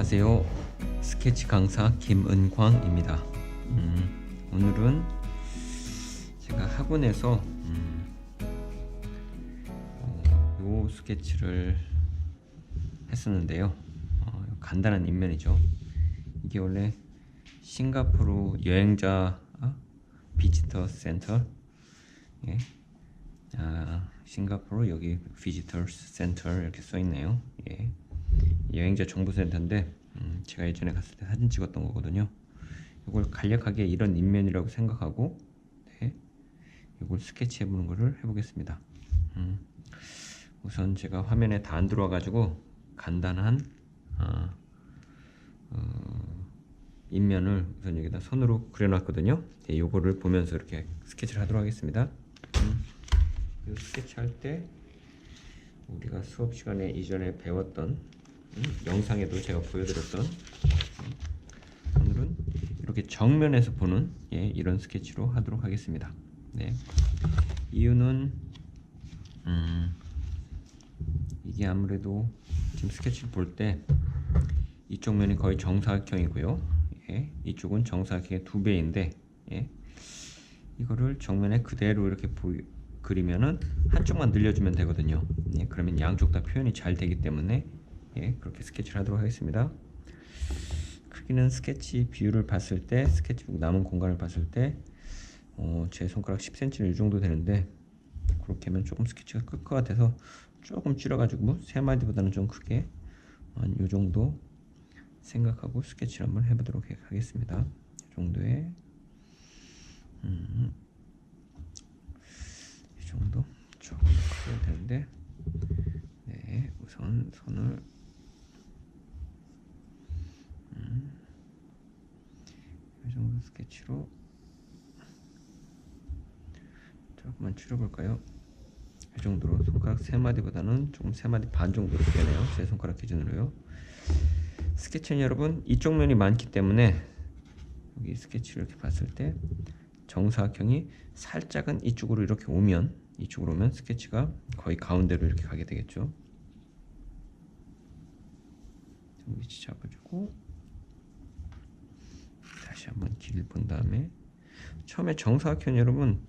안녕하세요. 스케치 강사 김은광입니다. 오늘은 제가 학원에서 요 스케치를 했었는데요. 간단한 인면이죠. 이게 원래 싱가포르 여행자 비지터 센터, 예. 싱가포르 여기 비지터 센터 이렇게 써 있네요. 예. 여행자 정보센터인데 제가 예전에 갔을 때 사진 찍었던 거거든요. 이걸 간략하게 이런 인면이라고 생각하고 이걸 스케치해 보는 거를 해보겠습니다. 우선 제가 화면에 다 안 들어와 가지고 간단한 인면을 우선 여기다 손으로 그려놨거든요. 요거를 보면서 이렇게 스케치를 하도록 하겠습니다. 이 스케치 할 때 우리가 수업 시간에 이전에 배웠던 영상에도 제가 보여드렸던 오늘은 이렇게 정면에서 보는 이런 스케치로 하도록 하겠습니다. 네. 이유는 이게 아무래도 지금 스케치를 볼 때 이쪽 면이 거의 정사각형이고요. 이쪽은 정사각형의 2배인데 이거를 정면에 그대로 이렇게 그리면은 한쪽만 늘려주면 되거든요. 그러면 양쪽 다 표현이 잘 되기 때문에 그렇게 스케치를 하도록 하겠습니다. 크기는 스케치 비율을 봤을 때, 스케치북 남은 공간을 봤을 때 제 손가락 10cm는 이 정도 되는데, 그렇게 하면 조금 스케치가 클 것 같아서 조금 줄여가지고 3마디보다는 좀 크게 한 이 정도 생각하고 스케치를 한번 해보도록 하겠습니다. 이 정도의 이 정도 조금 크게 되는데, 네, 우선 손을 이 정도 스케치로 조금만 줄여볼까요? 이 정도로 손가락 3마디보다는 조금 3마디 반 정도로 되네요. 제 손가락 기준으로요. 스케치는 여러분 이쪽 면이 많기 때문에 여기 스케치를 이렇게 봤을 때 정사각형이 살짝은 이쪽으로 이렇게 오면, 이쪽으로 오면 스케치가 거의 가운데로 이렇게 가게 되겠죠. 위치 잡아주고 다시 한번 길을 본 다음에, 처음에 정사각형 여러분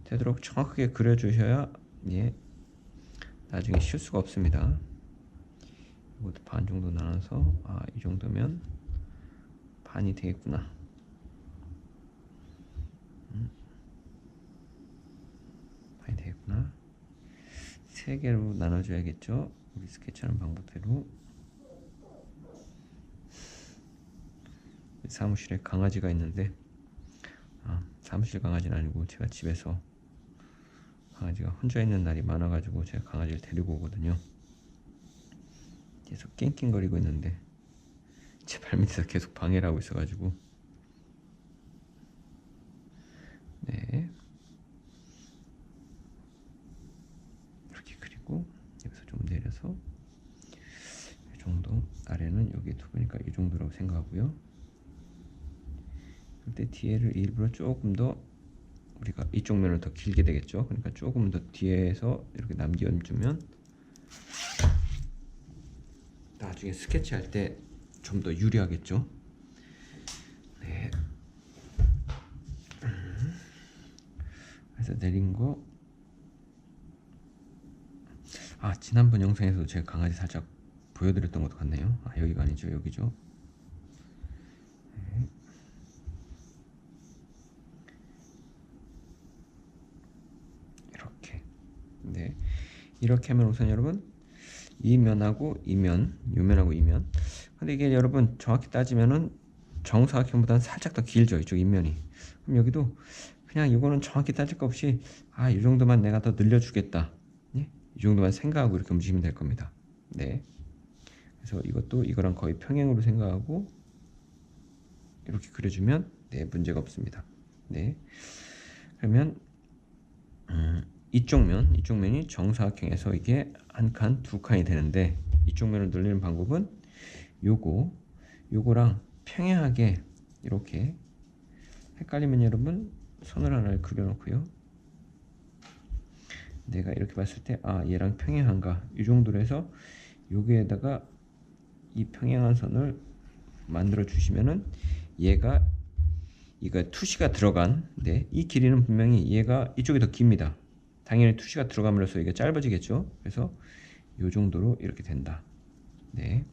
되도록 정확하게 그려주셔야 나중에 실수가 없습니다. 이것도 반 정도 나눠서 이 정도면 반이 되겠구나. 반이 되겠구나. 3개로 나눠줘야겠죠. 우리 스케치하는 방법대로. 사무실에 강아지가 있는데 사무실 강아지는 아니고 제가 집에서 강아지가 혼자 있는 날이 많아가지고 제가 강아지를 데리고 오거든요. 계속 낑낑거리고 있는데 제 발밑에서 계속 방해를 하고 있어가지고 이렇게 그리고 여기서 좀 내려서 이 정도, 아래는 여기 2배니까 이 정도라고 생각하고요. 그때 뒤에를 일부러 조금 더, 우리가 이쪽 면을 더 길게 되겠죠. 그러니까 조금 더 뒤에서 이렇게 남겨주면 나중에 스케치할 때 좀 더 유리하겠죠. 네. 그래서 내린 거, 지난번 영상에서 제가 강아지 살짝 보여드렸던 것도 같네요. 여기가 아니죠, 여기죠. 이렇게. 이렇게 하면 우선 여러분 이 면하고 이 면, 요 면하고 이 면. 근데 이게 여러분 정확히 따지면은 정사각형보다는 살짝 더 길죠, 이쪽 인면이. 그럼 여기도 그냥 이거는 정확히 따질 거 없이 이 정도만 내가 더 늘려주겠다, 이 정도만 생각하고 이렇게 움직이면 될 겁니다. 그래서 이것도 이거랑 거의 평행으로 생각하고 이렇게 그려주면 문제가 없습니다. 그러면 이쪽 면이 정사각형에서 이게 한 칸, 2칸이 되는데, 이쪽 면을 늘리는 방법은 요거랑 평행하게 이렇게, 헷갈리면 여러분 선을 하나를 그려놓고요. 내가 이렇게 봤을 때 얘랑 평행한가, 이 정도로 해서 여기에다가 이 평행한 선을 만들어 주시면은 얘가 이거 투시가 들어간 이 길이는 분명히 얘가 이쪽이 더 깁니다. 당연히 투시가 들어감으로써 이게 짧아지겠죠. 그래서 요 정도로 이렇게 된다. 네.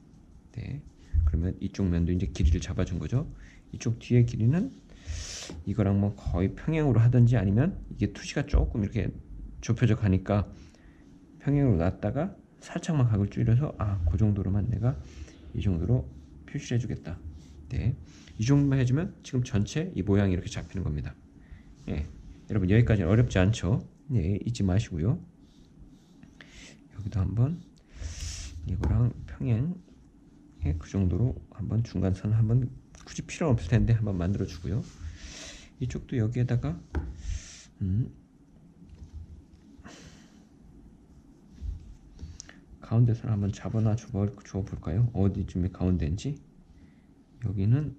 그러면 이쪽 면도 이제 길이를 잡아준 거죠. 이쪽 뒤에 길이는 이거랑 뭐 거의 평행으로 하든지 아니면 이게 투시가 조금 이렇게 좁혀져 가니까 평행으로 놨다가 살짝만 각을 줄여서 그 정도로만 내가 이 정도로 표시를 해주겠다. 네. 이 정도만 해주면 지금 전체 이 모양이 이렇게 잡히는 겁니다. 예. 여러분 여기까지는 어렵지 않죠? 네, 잊지 마시고요. 여기도 한번 이거랑 평행 그 정도로 한번 중간선 한번 굳이 필요 없을 텐데 한번 만들어 주고요. 이쪽도 여기에다가 가운데선 한번 잡아놔 줘 볼까요? 어디쯤에 가운데인지. 여기는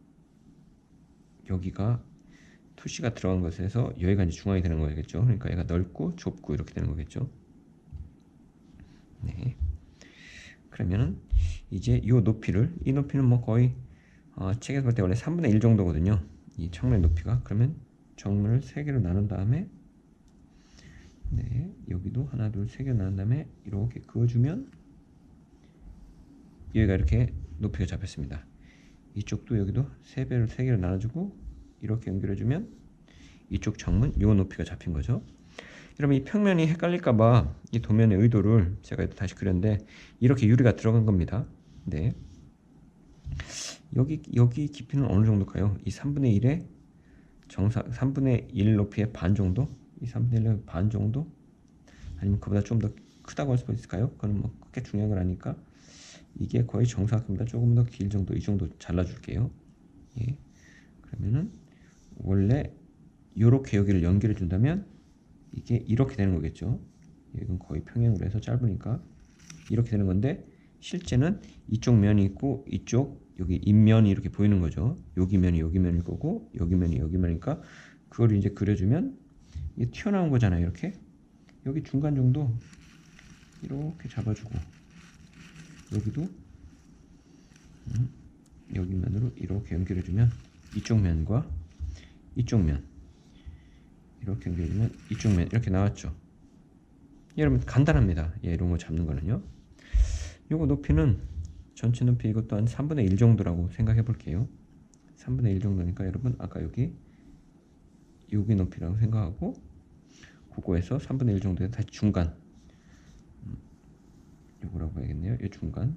여기가 투시가 들어간 것에서 여기가 이제 중앙이 되는 거겠죠. 그러니까 얘가 넓고 좁고 이렇게 되는 거겠죠. 네. 그러면은 이제 이 높이를, 이 높이는 뭐 거의 책에서 볼 때 원래 3분의 1 정도거든요. 이 창문의 높이가. 그러면 정문을 3개로 나눈 다음에 여기도 하나 둘 3개 나눈 다음에 이렇게 그어주면 여기가 이렇게 높이가 잡혔습니다. 이쪽도 여기도 3개로 나눠주고 이렇게 연결해주면 이쪽 정문 요 높이가 잡힌 거죠. 여러분 이 평면이 헷갈릴까봐 이 도면의 의도를 제가 다시 그렸는데 이렇게 유리가 들어간 겁니다. 네. 여기 깊이는 어느 정도일까요? 이 3분의 1의 정사 3분의 1 높이의 반 정도? 이 3분의 1의 반 정도? 아니면 그보다 좀 더 크다고 할 수 있을까요? 그건 뭐 크게 중요한 건 아니까 이게 거의 정사각보다 조금 더 길 정도, 이 정도 잘라줄게요. 예. 그러면은 원래 요렇게 여기를 연결해 준다면 이게 이렇게 되는 거겠죠. 이건 거의 평행으로 해서 짧으니까 이렇게 되는 건데 실제는 이쪽 면이 있고 이쪽 여기 입면이 이렇게 보이는 거죠. 여기 면이 면일 거고 여기 면이 면이니까 그걸 이제 그려주면 이게 튀어나온 거잖아요. 이렇게 여기 중간 정도 이렇게 잡아주고 여기도 여기 면으로 이렇게 연결해주면 이쪽 면과 이쪽 면 이렇게 연결해주면 이쪽 면 이렇게 나왔죠. 여러분 간단합니다. 이런 거 잡는 거는요. 요거 높이는 전체 높이 이것도 한 3분의 1 정도라고 생각해 볼게요. 3분의 1 정도니까 여러분 아까 여기 높이라고 생각하고 그거에서 3분의 1 정도에 다시 중간 요거라고 해야겠네요. 이 중간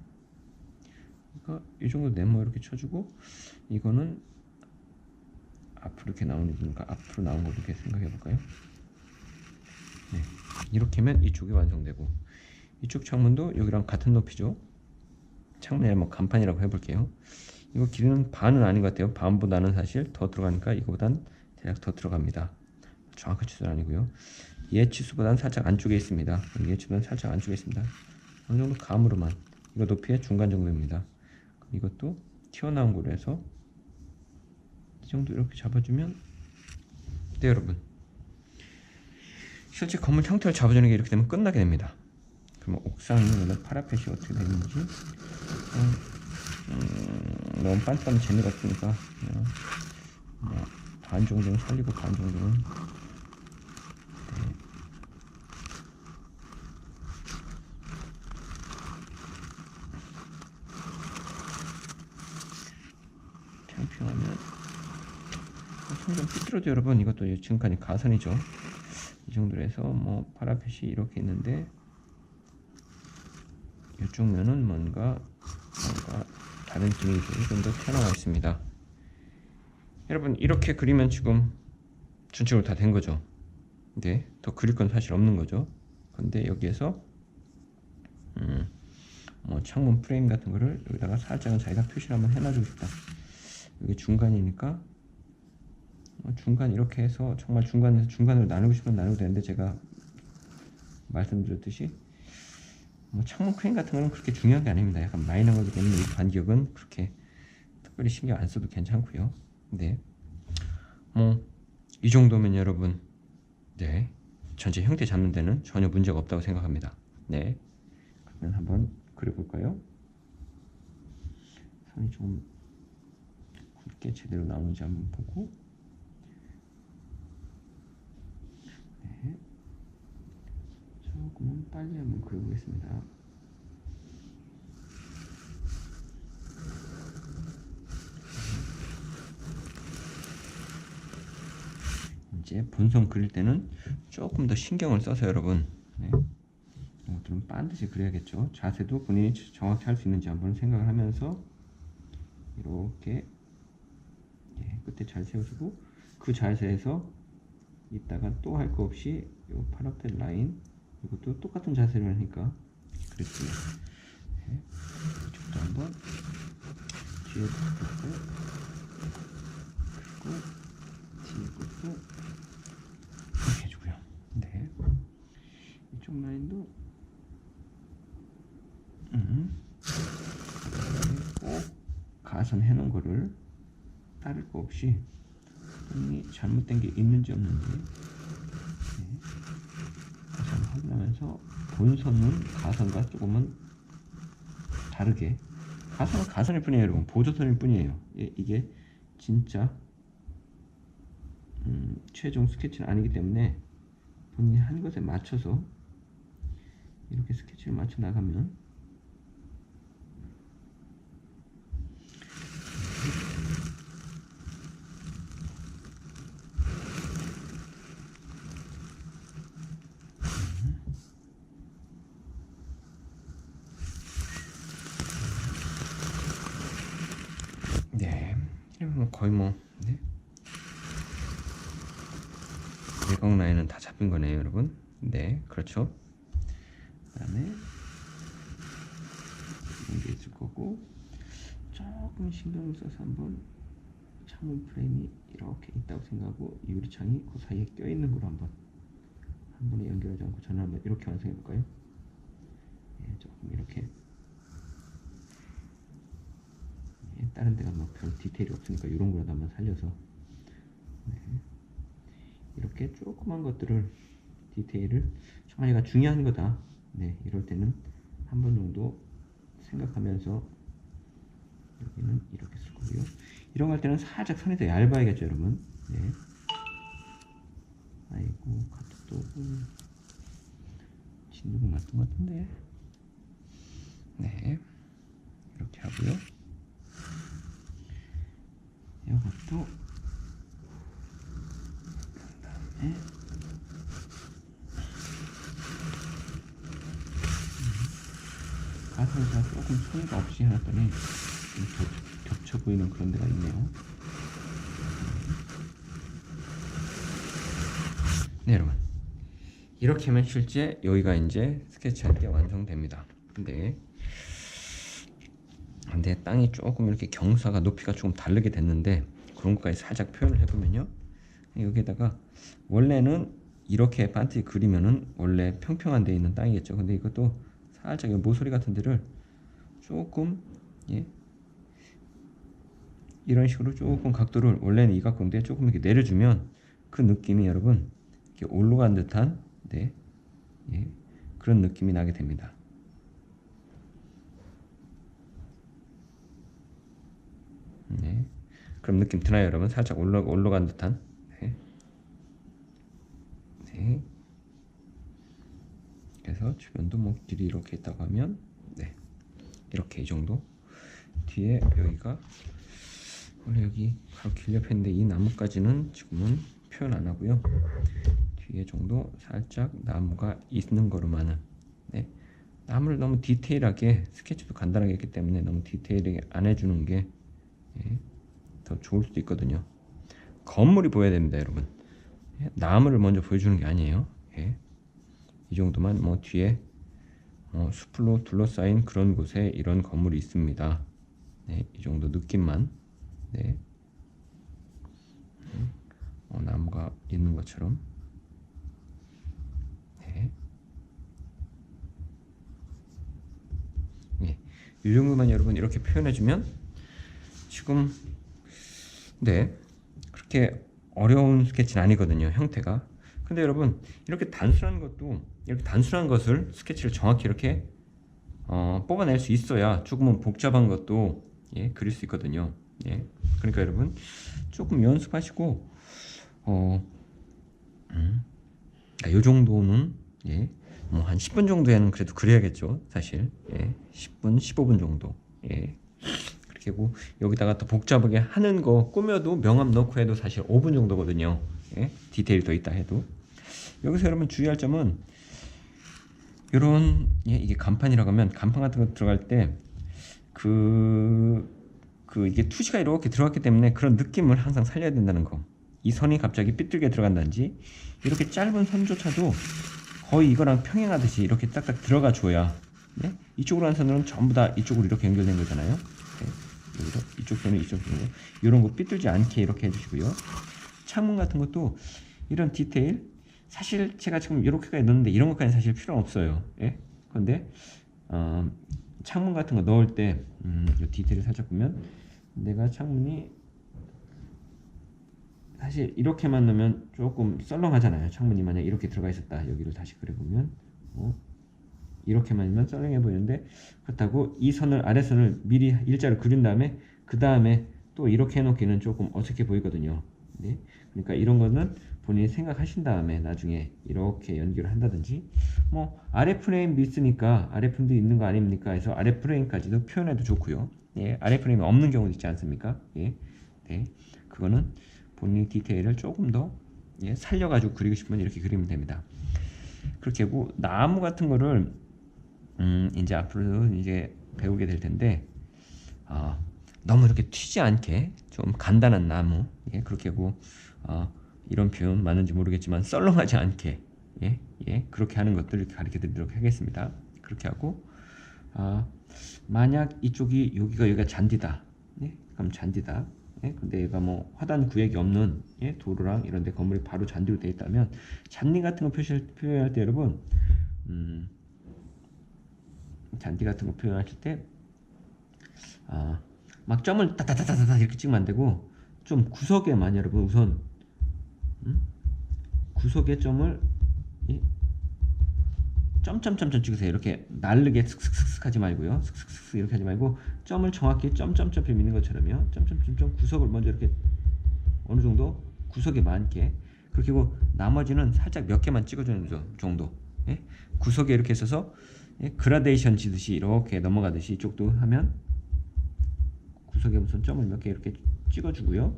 그러니까 이 정도 네모 이렇게 쳐주고 이거는 앞으로 이렇게 나오는 거니까 앞으로 나온 거 이렇게 생각해 볼까요? 네. 이렇게 하면 이쪽이 완성되고 이쪽 창문도 여기랑 같은 높이죠. 창문에 뭐 간판이라고 해볼게요. 이거 길이는 반은 아닌 것 같아요. 반보다는 사실 더 들어가니까 이거보단 대략 더 들어갑니다. 정확한 치수는 아니고요. 얘 치수보다는 살짝 안쪽에 있습니다. 얘 치수보다는 살짝 안쪽에 있습니다. 어느 정도 감으로만 이거 높이의 중간 정도입니다. 그럼 이것도 튀어나온 거로 해서 이 정도 이렇게 잡아주면 네 여러분 실제 건물 형태를 잡아주는 게 이렇게 되면 끝나게 됩니다. 그럼 옥상이 파라펫이 어떻게 되는지 너무 빤빤 재미가 없으니까 반 정도는 살리고 반 정도는 평평하면 좀 삐뚤어져 여러분. 이것도 지금까지 가선이죠. 이 정도로 해서 뭐 파라펫이 이렇게 있는데 이쪽 면은 뭔가 다른 기능이 좀 더 튀어나와 있습니다. 여러분 이렇게 그리면 지금 전체적으로 다 된 거죠. 근데 더 그릴 건 사실 없는 거죠. 근데 여기에서 뭐 창문 프레임 같은 거를 여기다가 살짝은 자기가 표시를 한번 해놔주고 싶다. 여기 중간이니까 중간 이렇게 해서 정말 중간에서 중간으로 나누고 싶으면 나누도 되는데 제가 말씀드렸듯이 뭐 창문 크림 같은 거는 그렇게 중요한 게 아닙니다. 약간 마이너한 거기 때문에 이 간격은 그렇게 특별히 신경 안 써도 괜찮고요. 네, 뭐 이 정도면 여러분 네 전체 형태 잡는 데는 전혀 문제가 없다고 생각합니다. 네, 그러면 한번 그려볼까요? 선이 좀 어떻게 제대로 나오는지 한번 보고, 네, 조금은 빨리 한번 그려보겠습니다. 이제 본선 그릴 때는 조금 더 신경을 써서 여러분, 네, 이것들은 반드시 그려야겠죠. 자세도 본인이 정확히 할 수 있는지 한번 생각을 하면서 이렇게, 네, 끝에 잘 세워주고, 그 자세에서 이따가 또 할 거 없이 요 파란색 라인, 이것도 똑같은 자세를 하니까 그랬습니다. 네, 이쪽도 한번 뒤에도 그리고, 그리고 뒤에 것도 이렇게 해주고요. 네, 이쪽 라인도 꼭 가선 해놓은 거를 따를 거 없이 본인이 잘못된 게 있는지 없는지, 네, 다시 한번 확인하면서 본선은 가선과 조금은 다르게, 가선은 가선일 뿐이에요 여러분. 보조선일 뿐이에요. 이게 진짜 최종 스케치는 아니기 때문에 본인이 한 것에 맞춰서 이렇게 스케치를 맞춰 나가면 네, 이러면 거의 뭐, 네, 내각 라인은 다 잡힌 거네요 여러분. 네, 그렇죠. 그 다음에 이런 게 있을 거고, 조금 신경을 써서 한번 창문 프레임이 이렇게 있다고 생각하고 유리창이 그 사이에 껴있는 걸로 한번 한 번에 연결하지 않고 저는 한번 이렇게 완성해 볼까요? 네, 조금 이렇게, 네, 다른 데가 막 별 디테일이 없으니까 이런 거라도 한번 살려서, 네, 이렇게 조그만 것들을, 디테일을 정말 얘가 중요한 거다, 네, 이럴 때는 한 번 정도 생각하면서 여기는 이렇게 쓸 거고요. 이런 거 할 때는 살짝 선이 더 얇아야겠죠 여러분. 네. 아이고 카톡도 진동이 났던 것 같은데. 네, 이렇게 하고요. 이것도 그다음에 가슴을 조금 소리가 없이 해놨더니 좀 겹쳐 보이는 그런 데가 있네요. 네 여러분, 이렇게 하면 실제 여기가 이제 스케치할 게 완성됩니다. 근데 땅이 조금 이렇게 경사가 높이가 조금 다르게 됐는데 그런 것까지 살짝 표현을 해보면요, 여기에다가 원래는 이렇게 반듯이 그리면은 원래 평평한 데 있는 땅이겠죠. 근데 이것도 살짝 모서리 같은 데를 조금, 예, 이런 식으로 조금 각도를 원래는 이 각도인데 조금 이렇게 내려주면 그 느낌이 여러분 이렇게 올라간 듯한, 네, 예, 그런 느낌이 나게 됩니다. 네, 그럼 느낌 드나요 여러분? 살짝 올라간 듯한. 네. 네. 그래서 주변도 뭐 길이 이렇게 있다고 하면, 네, 이렇게 이 정도. 뒤에 여기가 원래 여기 바로 길 옆에 있는데 이 나무까지는 지금은 표현 안 하고요. 뒤에 정도 살짝 나무가 있는 거로만은, 네, 나무를 너무 디테일하게, 스케치도 간단하게 했기 때문에 너무 디테일하게 안 해주는 게, 예, 더 좋을 수도 있거든요. 건물이 보여야 됩니다 여러분. 예, 나무를 먼저 보여주는 게 아니에요. 예, 이 정도만, 뭐 뒤에 숲으로 둘러싸인 그런 곳에 이런 건물이 있습니다. 네, 이 정도 느낌만. 네, 나무가 있는 것처럼. 네, 예, 이 정도만 여러분 이렇게 표현해주면 지금, 네, 그렇게 어려운 스케치는 아니거든요 형태가. 근데 여러분 이렇게 단순한 것도, 이렇게 단순한 것을 스케치를 정확히 이렇게 뽑아낼 수 있어야 조금은 복잡한 것도, 예, 그릴 수 있거든요. 예. 그러니까 여러분 조금 연습하시고 요 정도는 예, 뭐 한 10분 정도에는 그래도 그래야겠죠, 사실. 예, 10분, 15분 정도. 예. 그렇게 하고 여기다가 또 복잡하게 하는 거 꾸며도 명암 넣고 해도 사실 5분 정도거든요. 예, 디테일 더 있다 해도. 여기서 여러분 주의할 점은 요런 예, 이게 간판이라고 하면 간판 같은 거 들어갈 때 이게 투시가 이렇게 들어갔기 때문에 그런 느낌을 항상 살려야 된다는 거. 이 선이 갑자기 삐뚤게 들어간다든지 이렇게 짧은 선조차도 거의 이거랑 평행하듯이 이렇게 딱딱 들어가 줘야 네? 이쪽으로 한 선은 전부 다 이쪽으로 이렇게 연결된 거잖아요. 네? 여기서 이쪽 선은 이쪽 선으로 이런 거 삐뚤지 않게 이렇게 해주시고요. 창문 같은 것도 이런 디테일 사실 제가 지금 이렇게까지 넣는데 이런 것까지 사실 필요는 없어요. 예? 그런데 창문 같은 거 넣을 때 이 디테일을 살짝 보면 내가 창문이 사실 이렇게만 넣으면 조금 썰렁하잖아요. 창문이 만약 이렇게 들어가 있었다. 여기를 다시 그려보면 이렇게만 넣으면 썰렁해 보이는데 그렇다고 이 선을 아래선을 미리 일자로 그린 다음에 그 다음에 또 이렇게 해놓기는 조금 어색해 보이거든요. 네? 그러니까 이런 거는 본인이 생각하신 다음에 나중에 이렇게 연결을 한다든지 뭐 아래 프레임 미스니까 아래 프레임도 있는 거 아닙니까 해서 아래 프레임까지도 표현해도 좋고요. 예, 아래 프레임이 없는 경우도 있지 않습니까? 예, 네, 그거는 본인 디테일을 조금 더 예, 살려가지고 그리고 싶으면 이렇게 그리면 됩니다. 그렇게 하고 나무 같은 거를 이제 앞으로 이제 배우게 될 텐데 너무 이렇게 튀지 않게 좀 간단한 나무 예, 그렇게 하고 이런 표현 맞는지 모르겠지만 썰렁하지 않게 예, 예, 그렇게 하는 것들을 가르쳐 드리도록 하겠습니다. 그렇게 하고 만약 이쪽이 여기가 잔디다 예? 그럼 잔디다 예? 근데 얘가 뭐 화단 구획이 없는 예? 도로랑 이런 데 건물이 바로 잔디로 되어 있다면 잔디 같은 거 표현할 때 여러분 잔디 같은 거 표현하실 때 막 점을 따다다다다 이렇게 찍으면 안 되고 좀 구석에만 여러분 우선 구석에 점을 점점점점 찍으세요. 이렇게 날르게 슥슥슥 하지 말고요. 슥슥슥 이렇게 하지 말고 점을 정확히 점점점에 미는 것처럼요. 점점점점 구석을 먼저 이렇게 어느 정도 구석에 많게 그렇게 하고 나머지는 살짝 몇 개만 찍어주는 정도. 예? 구석에 이렇게 있어서 예? 그라데이션 지듯이 이렇게 넘어가듯이 이쪽도 하면 구석에 무슨 점을 몇 개 이렇게 찍어주고요.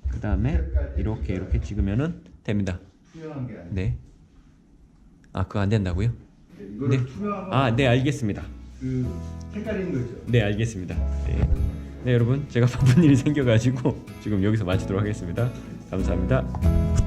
그 다음에 이렇게 찍으면은 됩니다. 투명한 게 아니에요. 네. 그거 안 된다고요? 이거를 네. 투명한 네, 알겠습니다. 그 색깔 있는 거 있죠. 네, 알겠습니다. 네, 여러분 제가 바쁜 일이 생겨가지고 지금 여기서 마치도록 하겠습니다. 감사합니다.